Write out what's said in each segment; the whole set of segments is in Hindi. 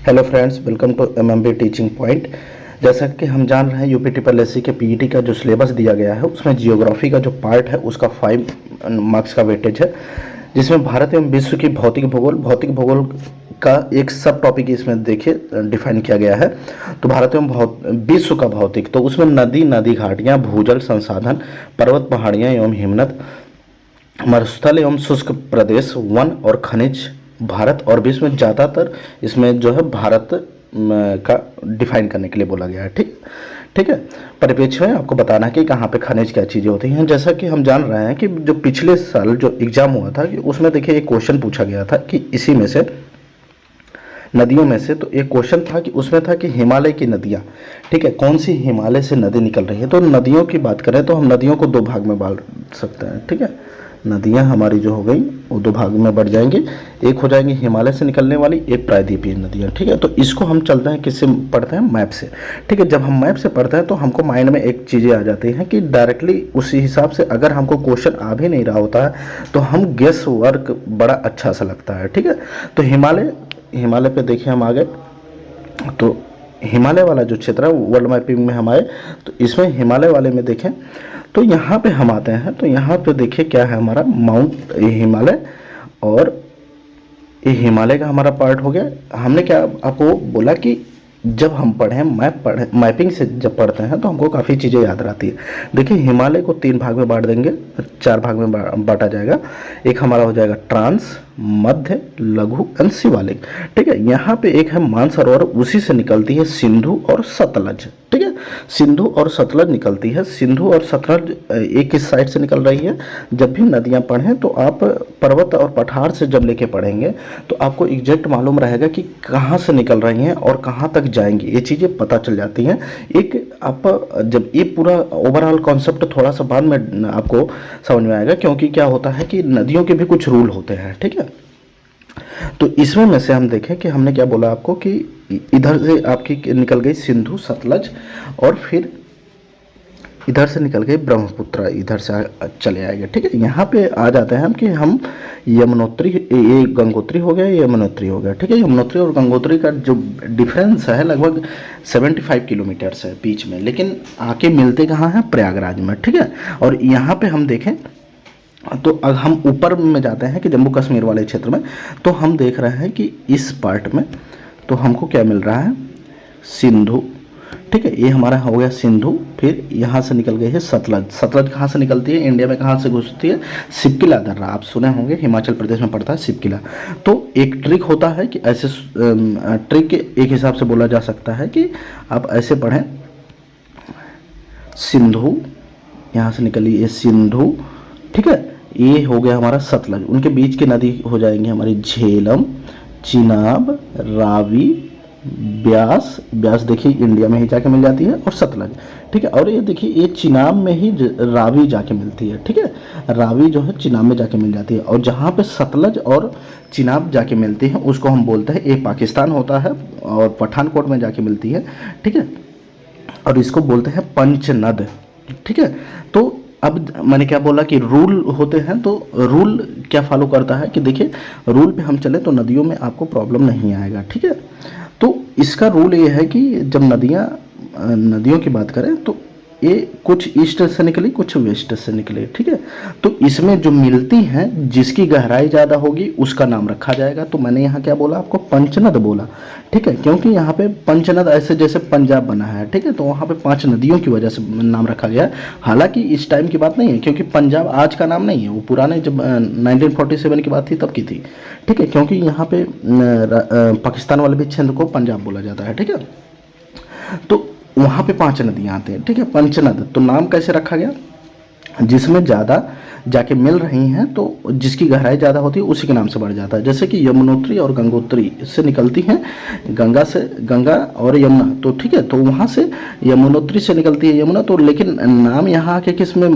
Hello friends, welcome to MMB teaching point. जैसा कि हम जान रहे हैं यूपी ट्रिपल एससी के पीईटी का जो सिलेबस दिया गया है उसमें जियोग्राफी का जो पार्ट है उसका 5 मार्क्स का वेटेज है, जिसमें भारत एवं विश्व की भौतिक भूगोल का एक सब टॉपिक इसमें देखिए डिफाइन किया गया है। तो भारत एवं विश्व का भौतिक, तो उसमें नदी घाटियाँ, भूजल संसाधन, पर्वत पहाड़ियाँ एवं हिमनद, मरुस्थल एवं शुष्क प्रदेश, वन और खनिज, भारत और विश्व में ज़्यादातर इसमें जो है भारत का डिफाइन करने के लिए बोला गया है। ठीक है। परिप्रेक्ष्य में आपको बताना है कि कहाँ पे खनिज क्या चीज़ें होती हैं। जैसा कि हम जान रहे हैं कि जो पिछले साल जो एग्ज़ाम हुआ था कि उसमें देखिए एक क्वेश्चन पूछा गया था कि इसी में से नदियों में से, तो एक क्वेश्चन था कि उसमें था कि हिमालय की नदियाँ, ठीक है, कौन सी हिमालय से नदी निकल रही है। तो नदियों की बात करें तो हम नदियों को दो भाग में बांट सकते हैं। ठीक है, नदियाँ हमारी जो हो गई वो दो भाग में बढ़ जाएंगी, एक हो जाएंगी हिमालय से निकलने वाली, एक प्रायद्वीपीय नदियाँ। ठीक है, तो इसको हम चलते हैं किससे पढ़ते हैं, मैप से। ठीक है, जब हम मैप से पढ़ते हैं तो हमको माइंड में एक चीज़ें आ जाती हैं कि डायरेक्टली उसी हिसाब से अगर हमको क्वेश्चन आ भी नहीं रहा होता है तो हम गेस वर्क बड़ा अच्छा सा लगता है। ठीक है, तो हिमालय पे देखिए हम आ गए, तो हिमालय वाला जो क्षेत्र है वर्ल्ड मैपिंग में हम आए, तो इसमें हिमालय वाले में देखें तो यहाँ पे हम आते हैं। तो यहाँ पे देखिए क्या है, हमारा माउंट हिमालय, और ये हिमालय का हमारा पार्ट हो गया। हमने क्या आपको बोला कि जब हम मैपिंग से जब पढ़ते हैं तो हमको काफ़ी चीज़ें याद रहती है। देखिए हिमालय को 3 भाग में बांट देंगे, 4 भाग में बांटा जाएगा। एक हमारा हो जाएगा ट्रांस, मध्य, लघु एंड शिवालिक। ठीक है, यहाँ पे एक है मानसरोवर, उसी से निकलती है सिंधु और सतलज। ठीक है, सिंधु और सतलज निकलती है। सिंधु और सतलज एक ही साइड से निकल रही है। जब भी नदियाँ पढ़ें तो आप पर्वत और पठार से जब लेके पढ़ेंगे तो आपको एग्जैक्ट मालूम रहेगा कि कहाँ से निकल रही हैं और कहाँ तक जाएंगी, ये चीज़ें पता चल जाती हैं। एक आप जब ये पूरा ओवरऑल कॉन्सेप्ट थोड़ा सा बाद में आपको समझ में आएगा, क्योंकि क्या होता है कि नदियों के भी कुछ रूल होते हैं। ठीक है, तो इसमें में से हम देखें कि हमने क्या बोला आपको कि इधर से आपकी निकल गई सिंधु सतलज, और फिर इधर से निकल गई ब्रह्मपुत्र, इधर से चले आएंगे। ठीक है, यहाँ पे आ जाते हैं हम कि हम यमुनोत्री, ये गंगोत्री हो गया, यमुनोत्री हो गया। ठीक है, यमुनोत्री और गंगोत्री का जो डिफरेंस है लगभग 75 किलोमीटर्स है बीच में, लेकिन आके मिलते कहाँ हैं, प्रयागराज में। ठीक है, और यहाँ पे हम देखें तो अब हम ऊपर में जाते हैं कि जम्मू कश्मीर वाले क्षेत्र में, तो हम देख रहे हैं कि इस पार्ट में तो हमको क्या मिल रहा है, सिंधु। ठीक है, ये हमारा हो गया सिंधु। फिर यहाँ से निकल गई है सतलज। सतलज कहाँ से निकलती है, इंडिया में कहाँ से घुसती है, सिपकिला दर्रा, आप सुने होंगे, हिमाचल प्रदेश में पड़ता है सिपकिला। तो एक ट्रिक होता है कि ऐसे ट्रिक एक हिसाब से बोला जा सकता है कि आप ऐसे पढ़ें, सिंधु, यहाँ से निकली ये सिंधु। ठीक है, ये हो गया हमारा सतलज, उनके बीच की नदी हो जाएंगी हमारी झेलम, चिनाब, रावी, ब्यास देखिए इंडिया में ही जाके मिल जाती है, और सतलज। ठीक है, और ये देखिए ये चिनाब में ही रावी जाके मिलती है। ठीक है, रावी जो है चिनाब में जाके मिल जाती है, और जहाँ पे सतलज और चिनाब जाके मिलती हैं उसको हम बोलते हैं, एक पाकिस्तान होता है और पठानकोट में जाके मिलती है। ठीक है, और इसको बोलते हैं पंचनद। ठीक है, तो अब मैंने क्या बोला कि रूल होते हैं, तो रूल क्या फॉलो करता है कि देखिए रूल पे हम चले तो नदियों में आपको प्रॉब्लम नहीं आएगा। ठीक है, तो इसका रूल ये है कि जब नदियों की बात करें तो ये कुछ ईस्ट से निकली, कुछ वेस्ट से निकले। ठीक है, तो इसमें जो मिलती हैं जिसकी गहराई ज़्यादा होगी उसका नाम रखा जाएगा। तो मैंने यहाँ क्या बोला आपको, पंचनद बोला। ठीक है, क्योंकि यहाँ पे पंचनद ऐसे जैसे पंजाब बना है। ठीक है, तो वहाँ पे 5 नदियों की वजह से नाम रखा गया है। हालांकि इस टाइम की बात नहीं है, क्योंकि पंजाब आज का नाम नहीं है, वो पुराने जब 1947 की बात थी तब की थी। ठीक है, क्योंकि यहाँ पे पाकिस्तान वाले भी क्षेत्र को पंजाब बोला जाता है। ठीक है, तो वहाँ पे 5 नदियाँ आती हैं। ठीक है, पंचनद, तो नाम कैसे रखा गया, जिसमें ज़्यादा जाके मिल रही हैं तो जिसकी गहराई ज़्यादा होती है उसी के नाम से बढ़ जाता है। जैसे कि यमुनोत्री और गंगोत्री से निकलती हैं, गंगा और यमुना। तो ठीक है, तो वहाँ से यमुनोत्री से निकलती है यमुना, तो लेकिन नाम यहाँ आके किस में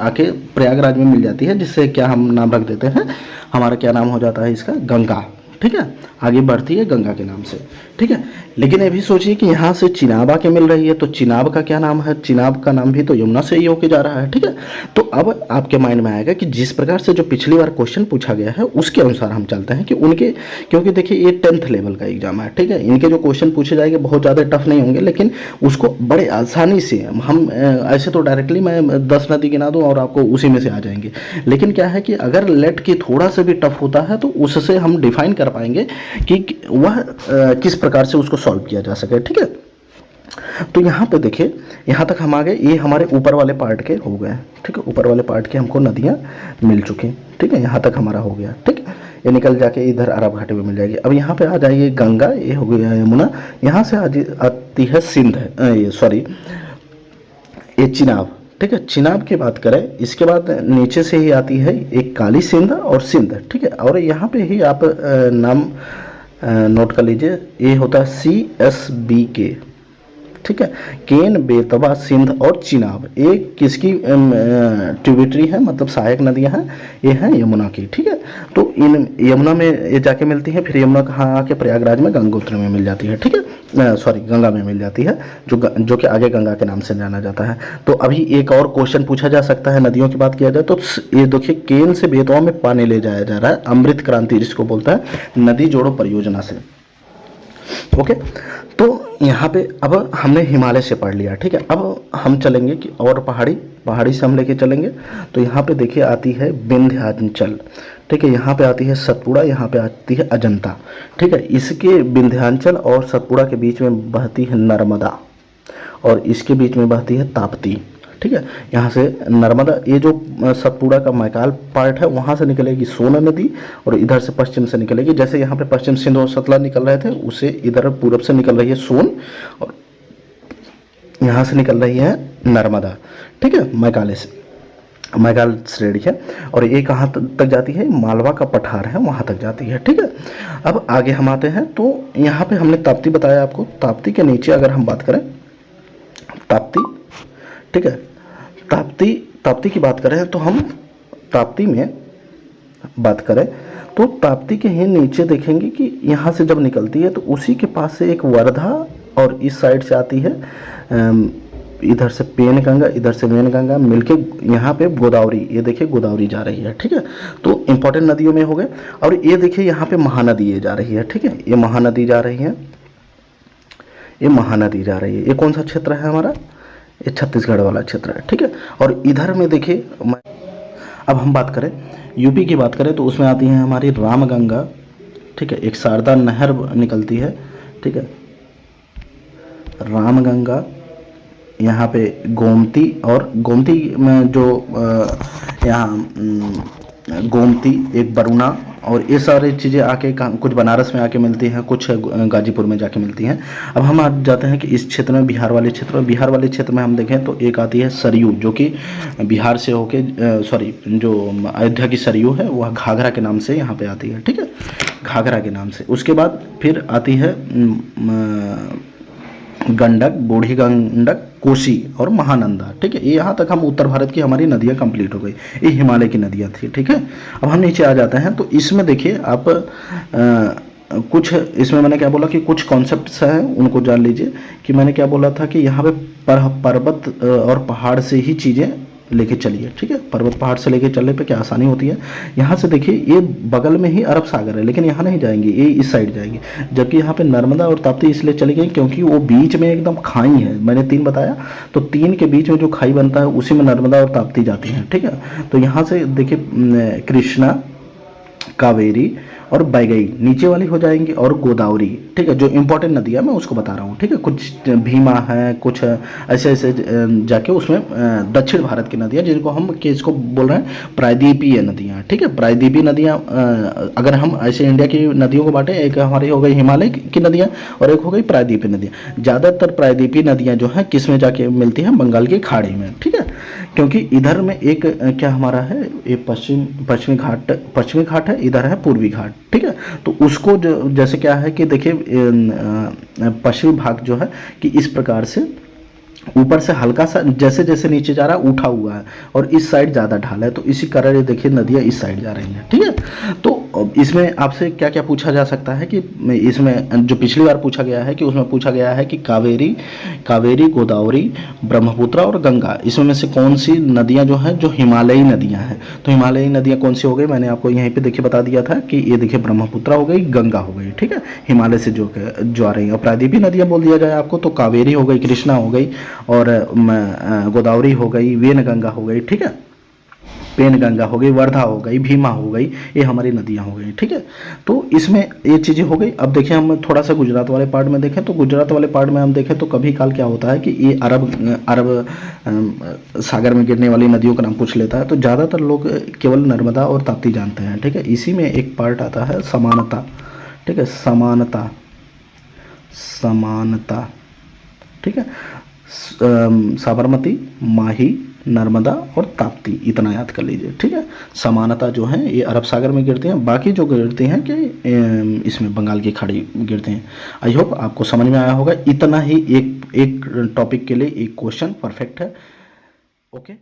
आके प्रयागराज में मिल जाती है, जिससे क्या हम नाम रख देते हैं, हमारा क्या नाम हो जाता है इसका, गंगा। ठीक है, आगे बढ़ती है गंगा के नाम से, ठीक है। लेकिन ये भी सोचिए कि यहाँ से चिनाब आके मिल रही है, तो चिनाब का क्या नाम है, चिनाब का नाम भी तो यमुना से ही होके जा रहा है, ठीक है। तो अब आपके माइंड में आएगा कि जिस प्रकार से जो पिछली बार क्वेश्चन पूछा गया है उसके अनुसार हम चलते हैं कि उनके, क्योंकि देखिए ये 10th लेवल का एग्जाम है, ठीक है। इनके जो क्वेश्चन पूछे जाएंगे बहुत ज़्यादा टफ नहीं होंगे, लेकिन उसको बड़े आसानी से हम ऐसे तो डायरेक्टली मैं 10 नदी गिना दूँ और आपको उसी में से आ जाएंगे, लेकिन क्या है कि अगर लेट की थोड़ा सा भी टफ होता है तो उससे हम डिफाइन कर पाएंगे कि वह किस प्रकार से उसको सॉल्व किया जा सके, ठीक है। तो यहाँ पे देखिए, यहाँ तक हम आ गए, ये हमारे ऊपर वाले पार्ट के हो गए, ठीक है। ऊपर वाले पार्ट के हमको नदियाँ मिल चुकी, ठीक है, यहाँ तक हमारा हो गया, ठीक है। ये निकल जाके इधर अरब घाटी में मिल जाएगी। अब यहाँ पे आ जाइए गंगा, ये हो गया यमुना, यहाँ से आती है सिंध, ये सॉरी ये चिनाब, ठीक है। चिनाब की बात करें, इसके बाद नीचे से ही आती है एक काली सिंध और सिंध, ठीक है। और यहाँ पे ही आप नाम नोट कर लीजिए, ये होता है CSBK, ठीक है। केन, बेतवा, सिंध और चिनाब, एक किसकी ट्रिब्यूटरी है, मतलब सहायक नदियां हैं, ये हैं यमुना की, ठीक है। तो इन यमुना में ये जाके मिलती है, फिर यमुना कहाँ आके प्रयागराज में गंगोत्री में मिल जाती है, ठीक है, सॉरी गंगा में मिल जाती है, जो कि आगे गंगा के नाम से जाना जाता है। तो अभी एक और क्वेश्चन पूछा जा सकता है, नदियों की बात किया जाए तो ये देखिए, केन से बेतवा में पानी ले जाया जा रहा है, अमृत क्रांति जिसको बोलता है, नदी जोड़ो परियोजना से, ओके। तो यहाँ पे अब हमने हिमालय से पढ़ लिया, ठीक है। अब हम चलेंगे कि और पहाड़ी से हम लेके चलेंगे, तो यहाँ पे देखिए आती है विंध्याचल, ठीक है। यहाँ पे आती है सतपुड़ा, यहाँ पे आती है अजंता, ठीक है। इसके विंध्याचल और सतपुड़ा के बीच में बहती है नर्मदा, और इसके बीच में बहती है ताप्ती, ठीक है। यहाँ से नर्मदा, ये जो सतपुड़ा का मैकाल पार्ट है वहाँ से निकलेगी सोन नदी, और इधर से पश्चिम से निकलेगी, जैसे यहाँ पे पश्चिम सिंध और सतलज निकल रहे थे, उसे इधर पूरब से निकल रही है सोन, और यहाँ से निकल रही है नर्मदा, ठीक है, मैकाले से, मैकाल श्रेणी है। और ये कहाँ तक जाती है, मालवा का पठार है वहाँ तक जाती है, ठीक है। अब आगे हम आते हैं, तो यहाँ पे हमने ताप्ती बताया आपको, ताप्ती के नीचे अगर हम बात करें, ताप्ती, ठीक है, ताप्ती की बात करें तो हम ताप्ती में बात करें तो ताप्ती के ही नीचे देखेंगे कि यहाँ से जब निकलती है तो उसी के पास से एक वर्धा, और इस साइड से आती है इधर से पेन गंगा, इधर से मेन गंगा मिलके यहाँ पे गोदावरी, ये देखिए गोदावरी जा रही है, ठीक है। तो इंपॉर्टेंट नदियों में हो गए। और ये देखिए यहाँ पे महानदी ये जा रही है, ठीक है, ये महानदी जा रही है, ये महानदी जा रही है। ये कौन सा क्षेत्र है हमारा, ये छत्तीसगढ़ वाला क्षेत्र है, ठीक है। और इधर में देखिए, अब हम बात करें यूपी की बात करें तो उसमें आती है हमारी रामगंगा, ठीक है, एक शारदा नहर निकलती है, ठीक है, रामगंगा, यहाँ पे गोमती, और गोमती में जो यहाँ गोमती, एक वरुणा, और ये सारी चीज़ें आके कुछ बनारस में आके मिलती हैं, कुछ गाजीपुर में जाके मिलती हैं। अब हम आ जाते हैं कि इस क्षेत्र में, बिहार वाले क्षेत्र में हम देखें तो एक आती है सरयू, जो कि बिहार से होके सॉरी जो अयोध्या की सरयू है वह घाघरा के नाम से यहाँ पे आती है, ठीक है, घाघरा के नाम से। उसके बाद फिर आती है गंडक, बूढ़ी गंडक, कोसी और महानंदा, ठीक है। ये यहाँ तक हम उत्तर भारत की हमारी नदियाँ कंप्लीट हो गई, ये हिमालय की नदियाँ थी, ठीक है। अब हम नीचे आ जाते हैं, तो इसमें देखिए आप कुछ, इसमें मैंने क्या बोला कि कुछ कॉन्सेप्ट्स हैं उनको जान लीजिए। कि मैंने क्या बोला था कि यहाँ पे पर्वत और पहाड़ से ही चीज़ें लेके चलिए, ठीक है, पर्वत पहाड़ से लेके चलने पे क्या आसानी होती है। यहाँ से देखिए ये बगल में ही अरब सागर है, लेकिन यहाँ नहीं जाएंगे, ये इस साइड जाएंगे, जबकि यहाँ पे नर्मदा और ताप्ती इसलिए चली गई क्योंकि वो बीच में एकदम खाई है। मैंने 3 बताया, तो 3 के बीच में जो खाई बनता है उसी में नर्मदा और ताप्ती जाती हैं, ठीक है। तो यहाँ से देखिए कृष्णा, कावेरी और बैगई नीचे वाली हो जाएंगी, और गोदावरी, ठीक है, जो इंपॉर्टेंट नदियाँ मैं उसको बता रहा हूँ, ठीक है। कुछ भीमा है, कुछ ऐसे ऐसे जाके उसमें दक्षिण भारत की नदियाँ, जिनको हम किसको बोल रहे हैं, प्रायद्वीपीय नदियाँ, ठीक है। प्रायद्वीपीय नदियाँ अगर हम ऐसे इंडिया की नदियों को बांटें, एक हमारी हो गई हिमालय की नदियाँ और एक हो गई प्रायद्वीपीय नदियाँ। ज़्यादातर प्रायद्वीपीय नदियाँ जो हैं किस में जाके मिलती हैं, बंगाल की खाड़ी में, ठीक है, क्योंकि इधर में एक क्या हमारा है, ये पश्चिमी घाट है, इधर है पूर्वी घाट, ठीक है। तो उसको जो जैसे क्या है कि देखिए पश्चिमी भाग जो है कि इस प्रकार से ऊपर से हल्का सा जैसे जैसे नीचे जा रहा है उठा हुआ है, और इस साइड ज़्यादा ढाल है, तो इसी कारण ये देखिए नदियाँ इस साइड जा रही हैं, ठीक है। तो इसमें आपसे क्या क्या पूछा जा सकता है कि इसमें जो पिछली बार पूछा गया है कि उसमें पूछा गया है कि कावेरी, गोदावरी, ब्रह्मपुत्र और गंगा, इसमें में से कौन सी नदियां जो हैं जो हिमालयी नदियां हैं। तो हिमालयी नदियां कौन सी हो गई, मैंने आपको यहीं पे देखिए बता दिया था कि ये देखिए ब्रह्मपुत्र हो गई, गंगा हो गई, ठीक है, हिमालय से जो आ रही है। प्रायद्वीपीय नदियां बोल दिया जाए आपको तो कावेरी हो गई, कृष्णा हो गई, और गोदावरी हो गई, वेनगंगा हो गई, ठीक है, पेनगंगा हो गई, वर्धा हो गई, भीमा हो गई, ये हमारी नदियां हो गई, ठीक है। तो इसमें ये चीज़ें हो गई। अब देखें हम थोड़ा सा गुजरात वाले पार्ट में देखें, तो गुजरात वाले पार्ट में हम देखें तो कभी काल क्या होता है कि ये अरब सागर में गिरने वाली नदियों का नाम पूछ लेता है, तो ज़्यादातर लोग केवल नर्मदा और ताप्ती जानते हैं, ठीक है। इसी में एक पार्ट आता है समानता, ठीक है, समानता, ठीक है। साबरमती, माही, नर्मदा और ताप्ती, इतना याद कर लीजिए, ठीक है। समानता जो है ये अरब सागर में गिरते हैं, बाकी जो गिरते हैं कि इसमें बंगाल की खाड़ी गिरते हैं। आई होप आपको समझ में आया होगा। इतना ही एक टॉपिक के लिए एक क्वेश्चन परफेक्ट है। ओके।